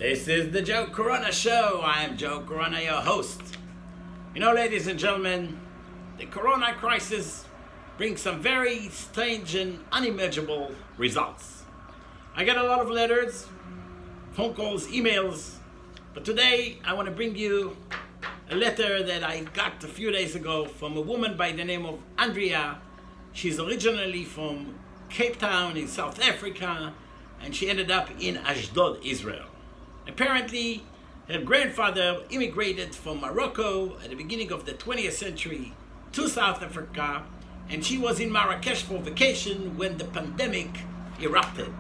This is the Joe Corona Show. I am Joe Corona, your host. You know, ladies and gentlemen, the Corona crisis brings some very strange and unimaginable results. I get a lot of letters, phone calls, emails, but today I want to bring you a letter that I got a few days ago from a woman by the name of Andrea. She's originally from Cape Town in South Africa, and she ended up in Ashdod, Israel. Apparently, her grandfather immigrated from Morocco at the beginning of the 20th century to South Africa, and she was in Marrakesh for vacation when the pandemic erupted.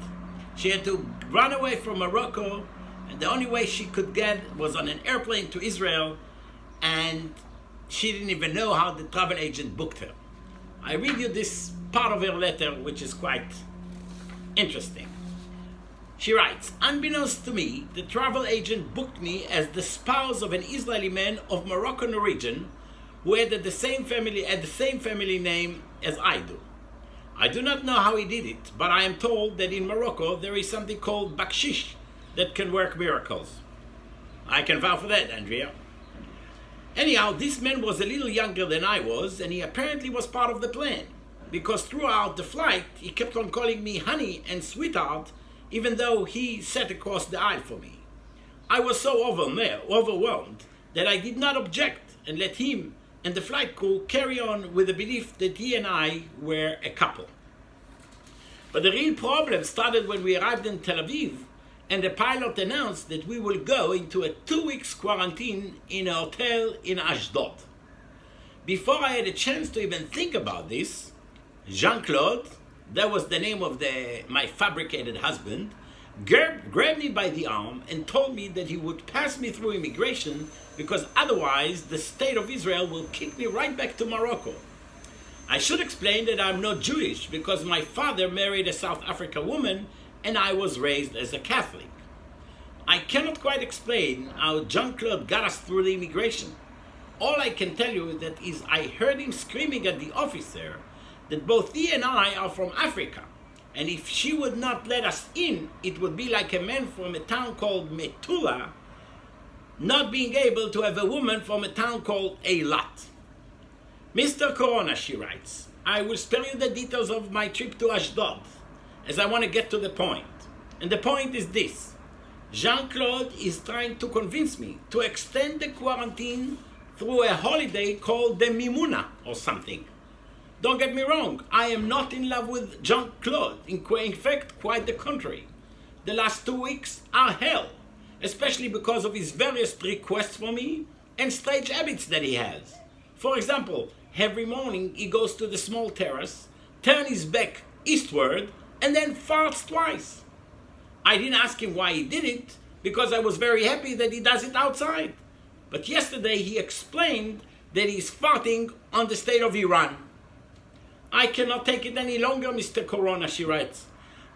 She had to run away from Morocco, and the only way she could get was on an airplane to Israel, and she didn't even know how the travel agent booked her. I read you this part of her letter, which is quite interesting. She writes, unbeknownst to me, the travel agent booked me as the spouse of an Israeli man of Moroccan origin who had the same family name as I do. I do not know how he did it, but I am told that in Morocco there is something called bakshish that can work miracles. I can vouch for that, Andrea. Anyhow, this man was a little younger than I was, and he apparently was part of the plan, because throughout the flight he kept on calling me honey and sweetheart, even though he sat across the aisle for me. I was so overwhelmed that I did not object and let him and the flight crew carry on with the belief that he and I were a couple. But the real problem started when we arrived in Tel Aviv and the pilot announced that we will go into a 2-week quarantine in a hotel in Ashdod. Before I had a chance to even think about this, Jean-Claude, that was the name of my fabricated husband, grabbed me by the arm and told me that he would pass me through immigration because otherwise the state of Israel will kick me right back to Morocco. I should explain that I'm not Jewish because my father married a South African woman and I was raised as a Catholic. I cannot quite explain how Jean-Claude got us through the immigration. All I can tell you is I heard him screaming at the officer that both he and I are from Africa, and if she would not let us in, it would be like a man from a town called Metula not being able to have a woman from a town called Eilat. Mr. Corona, she writes, I will spare you the details of my trip to Ashdod, as I want to get to the point. And the point is this. Jean-Claude is trying to convince me to extend the quarantine through a holiday called the Mimuna or something. Don't get me wrong, I am not in love with Jean-Claude. In fact, quite the contrary. The last 2 weeks are hell, especially because of his various requests for me and strange habits that he has. For example, every morning he goes to the small terrace, turns his back eastward, and then farts twice. I didn't ask him why he did it, because I was very happy that he does it outside. But yesterday he explained that he's farting on the state of Iran. I cannot take it any longer, Mr. Corona, she writes.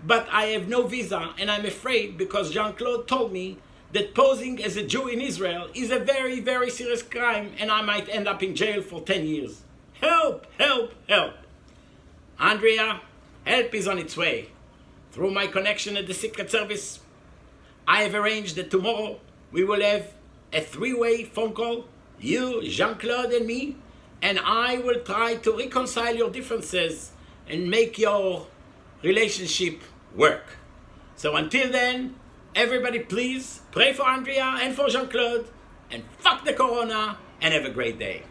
But I have no visa, and I'm afraid because Jean-Claude told me that posing as a Jew in Israel is a very, very serious crime, and I might end up in jail for 10 years. Help, help, help. Andrea, help is on its way. Through my connection at the Secret Service, I have arranged that tomorrow we will have a 3-way phone call, you, Jean-Claude, and me, and I will try to reconcile your differences and make your relationship work. So until then, everybody please pray for Andrea and for Jean-Claude, and fuck the Corona, and have a great day.